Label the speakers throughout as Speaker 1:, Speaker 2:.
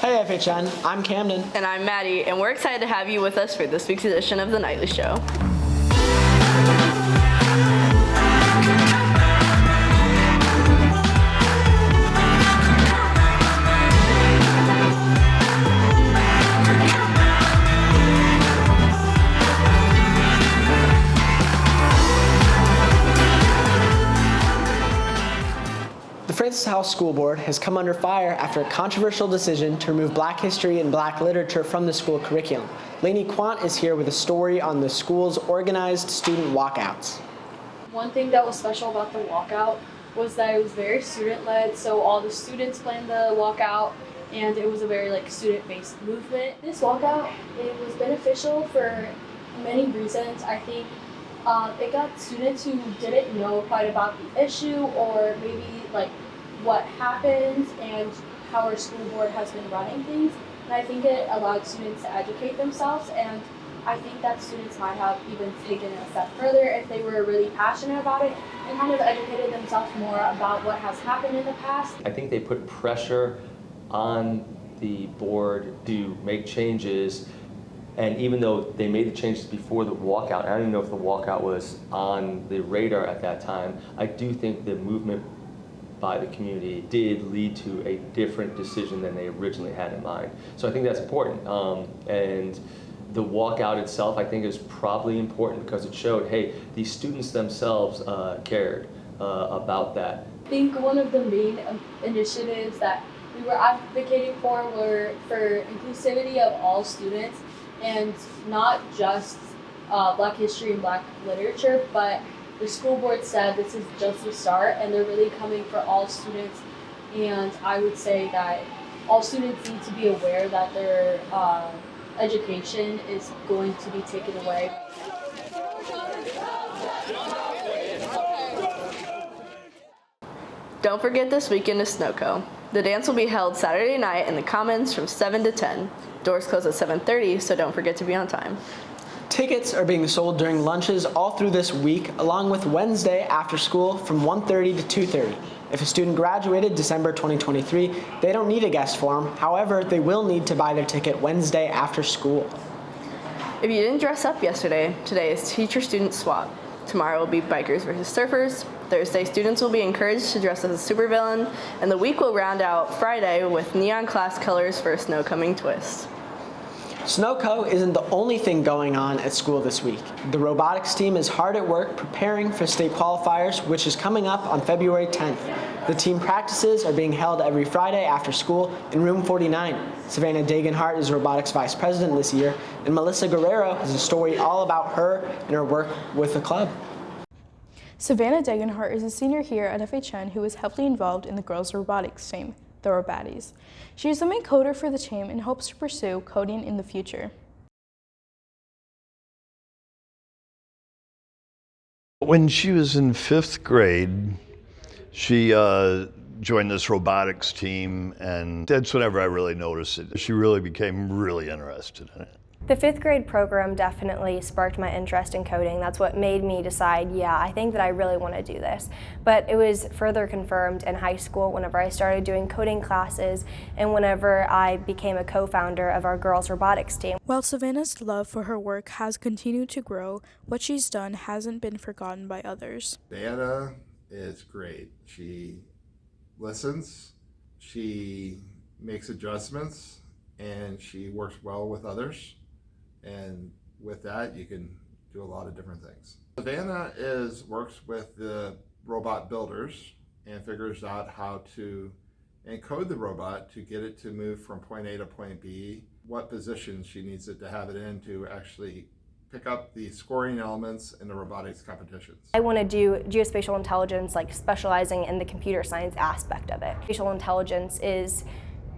Speaker 1: Hey FHN, I'm Camden.
Speaker 2: And I'm Maddie, and we're excited to have you with us for this week's edition of The Nightly Show.
Speaker 1: The Francis House School Board has come under fire after a controversial decision to remove Black history and Black literature from the school curriculum. Laney Quandt is here with a story on the school's organized student walkouts.
Speaker 3: One thing that was special about the walkout was that it was very student-led, so all the students planned the walkout, and it was a very student-based movement. This walkout, it was beneficial for many reasons. I think it got students who didn't know quite about the issue, or maybe what happened and how our school board has been running things. And I think it allowed students to educate themselves, and I think that students might have even taken it a step further if they were really passionate about it and kind of educated themselves more about what has happened in the past.
Speaker 4: I think they put pressure on the board to make changes, and even though they made the changes before the walkout, I don't even know if the walkout was on the radar at that time, I do think the movement by the community did lead to a different decision than they originally had in mind. So I think that's important. And the walkout itself, I think, is probably important because it showed, hey, these students themselves cared about that.
Speaker 3: I think one of the main initiatives that we were advocating for were for inclusivity of all students, and not just Black history and Black literature, but the school board said this is just the start, and they're really coming for all students. And I would say that all students need to be aware that their education is going to be taken away.
Speaker 2: Don't forget this weekend is Snowco. The dance will be held Saturday night in the Commons from 7 to 10. Doors close at 7:30, so don't forget to be on time.
Speaker 1: Tickets are being sold during lunches all through this week, along with Wednesday after school from 1:30 to 2:30. If a student graduated December 2023, they don't need a guest form. However, they will need to buy their ticket Wednesday after school.
Speaker 2: If you didn't dress up yesterday, today is teacher-student swap. Tomorrow will be bikers versus surfers. Thursday, students will be encouraged to dress as a supervillain, and the week will round out Friday with neon class colors for a snow coming twist.
Speaker 1: Snowco isn't the only thing going on at school this week. The robotics team is hard at work preparing for state qualifiers, which is coming up on February 10th. The team practices are being held every Friday after school in room 49. Savanna Deganhardt is robotics vice president this year, and Melissa Guerrero has a story all about her and her work with the club.
Speaker 5: Savanna Deganhardt is a senior here at FHN who is heavily involved in the girls' robotics team, the Roboties. She is the main coder for the team and hopes to pursue coding in the future.
Speaker 6: When she was in 5th grade, she joined this robotics team, and that's whenever I really noticed it. She really became really interested in it.
Speaker 7: The 5th grade program definitely sparked my interest in coding. That's what made me decide, yeah, I think that I really want to do this. But it was further confirmed in high school whenever I started doing coding classes and whenever I became a co-founder of our girls' robotics team.
Speaker 5: While Savannah's love for her work has continued to grow, what she's done hasn't been forgotten by others.
Speaker 8: Savannah is great. She listens, she makes adjustments, and she works well with others. And with that, you can do a lot of different things. Savanna works with the robot builders and figures out how to encode the robot to get it to move from point A to point B, what position she needs it to have it in to actually pick up the scoring elements in the robotics competitions.
Speaker 7: I want to do geospatial intelligence, specializing in the computer science aspect of it. Spatial intelligence is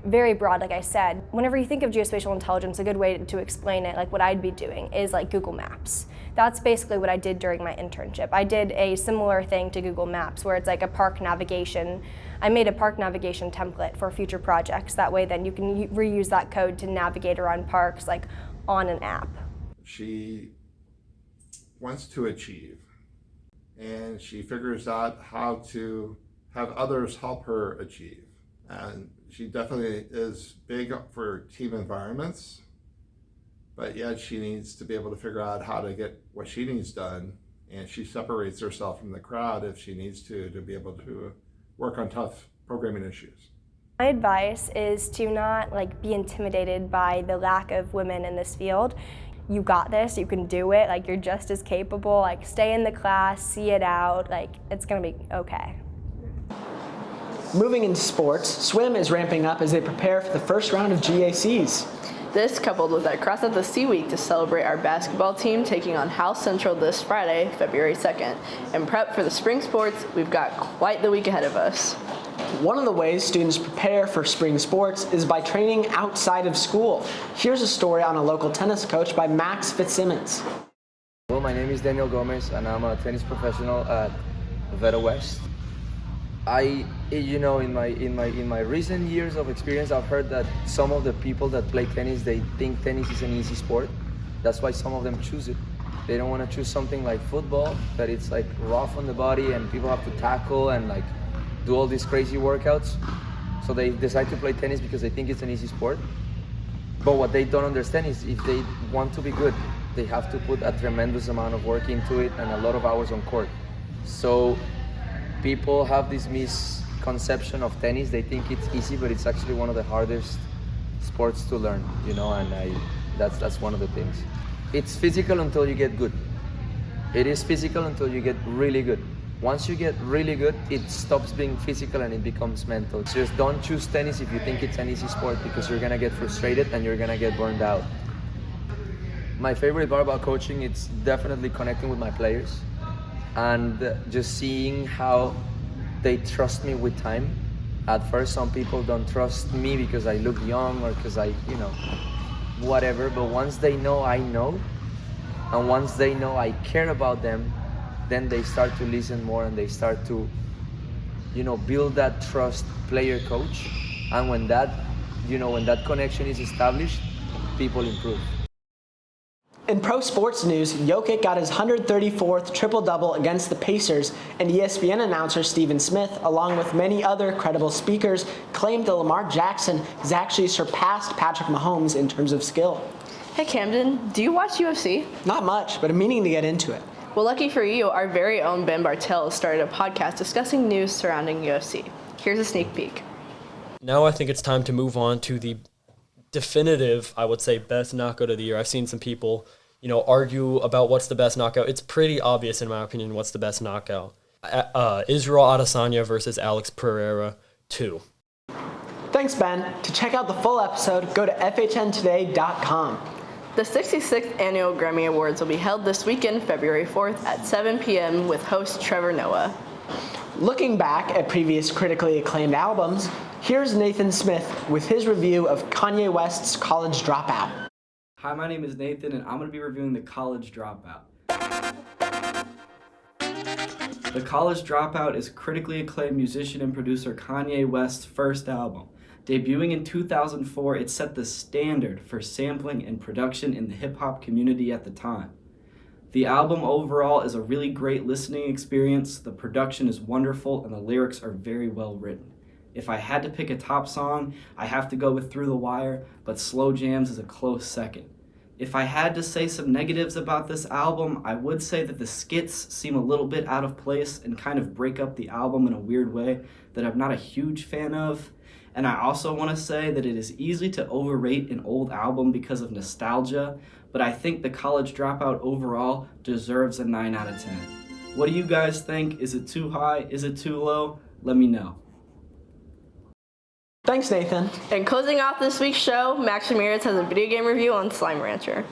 Speaker 7: very broad, like I said. Whenever you think of geospatial intelligence, a good way to explain it, what I'd be doing, is Google Maps. That's basically what I did during my internship. I did a similar thing to Google Maps, where it's a park navigation. I made a park navigation template for future projects. That way then you can reuse that code to navigate around parks, on an app.
Speaker 8: She wants to achieve, and she figures out how to have others help her achieve. And She definitely is big for team environments, but yet she needs to be able to figure out how to get what she needs done, and she separates herself from the crowd if she needs to be able to work on tough programming issues.
Speaker 7: My advice is to not be intimidated by the lack of women in this field. You got this, you can do it, you're just as capable, stay in the class, see it out, it's gonna be okay.
Speaker 1: Moving into sports, swim is ramping up as they prepare for the first round of GACs.
Speaker 2: This coupled with our Cross at the Sea week to celebrate our basketball team taking on House Central this Friday, February 2nd. And prep for the spring sports, we've got quite the week ahead of us.
Speaker 1: One of the ways students prepare for spring sports is by training outside of school. Here's a story on a local tennis coach by Max Fitzsimmons.
Speaker 9: Well, my name is Daniel Gomez, and I'm a tennis professional at Guerrero West. In my recent years of experience, I've heard that some of the people that play tennis, they think tennis is an easy sport. That's why some of them choose it. They don't want to choose something like football, that it's rough on the body and people have to tackle and do all these crazy workouts. So they decide to play tennis because they think it's an easy sport. But what they don't understand is if they want to be good, they have to put a tremendous amount of work into it and a lot of hours on court. So people have this misconception of tennis. They think it's easy, but it's actually one of the hardest sports to learn, and that's one of the things. It's physical until you get good. It is physical until you get really good. Once you get really good, it stops being physical and it becomes mental. Just don't choose tennis if you think it's an easy sport, because you're gonna get frustrated and you're gonna get burned out. My favorite part about coaching, it's definitely connecting with my players and just seeing how they trust me with time. At first, some people don't trust me because I look young or because I, whatever. But once they know I know, and once they know I care about them, then they start to listen more and they start to, build that trust player-coach. And when that connection is established, people improve.
Speaker 1: In pro sports news, Jokic got his 134th triple-double against the Pacers, and ESPN announcer Stephen Smith, along with many other credible speakers, claimed that Lamar Jackson has actually surpassed Patrick Mahomes in terms of skill.
Speaker 2: Hey Camden, do you watch UFC?
Speaker 1: Not much, but I'm meaning to get into it.
Speaker 2: Well, lucky for you, our very own Ben Bartels started a podcast discussing news surrounding UFC. Here's a sneak peek.
Speaker 10: Now I think it's time to move on to the definitive, I would say, best knockout of the year. I've seen some people argue about what's the best knockout. It's pretty obvious, in my opinion, what's the best knockout. Israel Adesanya versus Alex Pereira 2.
Speaker 1: Thanks, Ben. To check out the full episode, go to FHNtoday.com.
Speaker 2: The 66th Annual Grammy Awards will be held this weekend, February 4th at 7 p.m. with host Trevor Noah.
Speaker 1: Looking back at previous critically acclaimed albums, here's Nathan Smith with his review of Kanye West's College Dropout.
Speaker 11: Hi, my name is Nathan, and I'm going to be reviewing The College Dropout. The College Dropout is critically acclaimed musician and producer Kanye West's first album. Debuting in 2004, it set the standard for sampling and production in the hip-hop community at the time. The album overall is a really great listening experience, the production is wonderful, and the lyrics are very well written. If I had to pick a top song, I have to go with Through the Wire, but Slow Jams is a close second. If I had to say some negatives about this album, I would say that the skits seem a little bit out of place and kind of break up the album in a weird way that I'm not a huge fan of. And I also want to say that it is easy to overrate an old album because of nostalgia, but I think The College Dropout overall deserves a 9 out of 10. What do you guys think? Is it too high? Is it too low? Let me know.
Speaker 1: Thanks, Nathan.
Speaker 2: And closing off this week's show, Max Ramirez has a video game review on Slime Rancher.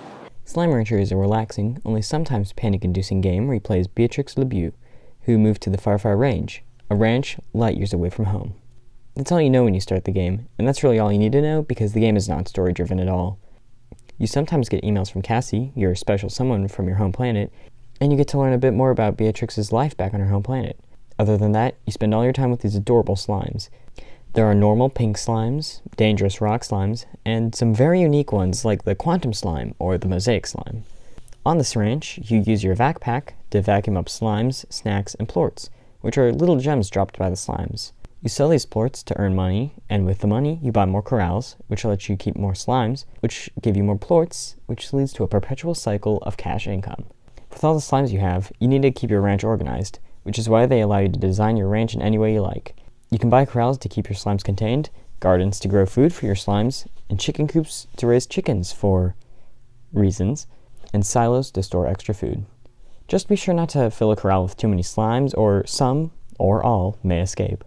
Speaker 12: Slime Rancher is a relaxing, only sometimes panic-inducing game where you play as Beatrix LeBeau, who moved to the Far Far Range, a ranch light years away from home. That's all you know when you start the game, and that's really all you need to know because the game is not story-driven at all. You sometimes get emails from Cassie, your special someone from your home planet, and you get to learn a bit more about Beatrix's life back on her home planet. Other than that, you spend all your time with these adorable slimes. There are normal pink slimes, dangerous rock slimes, and some very unique ones like the quantum slime or the mosaic slime. On this ranch, you use your vac pack to vacuum up slimes, snacks, and plorts, which are little gems dropped by the slimes. You sell these plorts to earn money, and with the money, you buy more corrals, which lets you keep more slimes, which give you more plorts, which leads to a perpetual cycle of cash income. With all the slimes you have, you need to keep your ranch organized, which is why they allow you to design your ranch in any way you like. You can buy corrals to keep your slimes contained, gardens to grow food for your slimes, and chicken coops to raise chickens for reasons, and silos to store extra food. Just be sure not to fill a corral with too many slimes, or some, or all, may escape.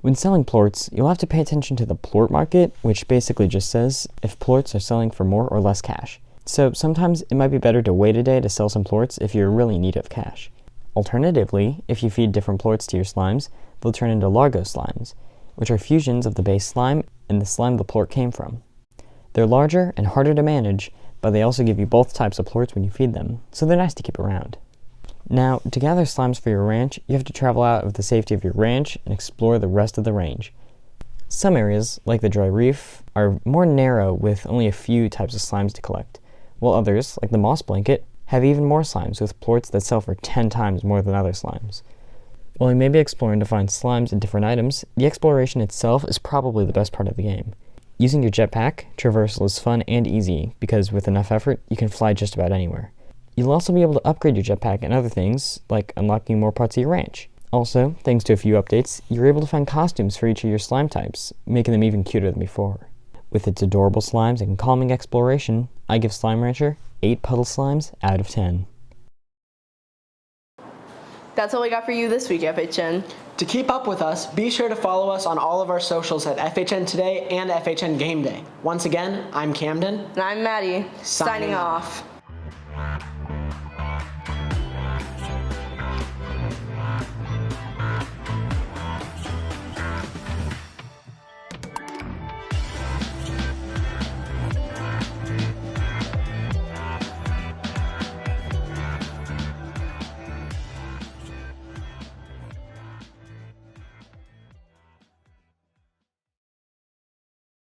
Speaker 12: When selling plorts, you'll have to pay attention to the plort market, which basically just says if plorts are selling for more or less cash. So sometimes it might be better to wait a day to sell some plorts if you're really in need of cash. Alternatively, if you feed different plorts to your slimes, they'll turn into largo slimes, which are fusions of the base slime and the slime the plort came from. They're larger and harder to manage, but they also give you both types of plorts when you feed them, so they're nice to keep around. Now, to gather slimes for your ranch, you have to travel out of the safety of your ranch and explore the rest of the range. Some areas, like the dry reef, are more narrow with only a few types of slimes to collect, while others, like the moss blanket, have even more slimes with plorts that sell for 10 times more than other slimes. While you may be exploring to find slimes in different items, the exploration itself is probably the best part of the game. Using your jetpack, traversal is fun and easy because with enough effort, you can fly just about anywhere. You'll also be able to upgrade your jetpack and other things, like unlocking more parts of your ranch. Also, thanks to a few updates, you're able to find costumes for each of your slime types, making them even cuter than before. With its adorable slimes and calming exploration, I give Slime Rancher 8 puddle slimes out of 10.
Speaker 2: That's all we got for you this week, FHN.
Speaker 1: To keep up with us, be sure to follow us on all of our socials at FHNtoday and FHN Game Day. Once again, I'm Camden.
Speaker 2: And I'm Maddie, signing off.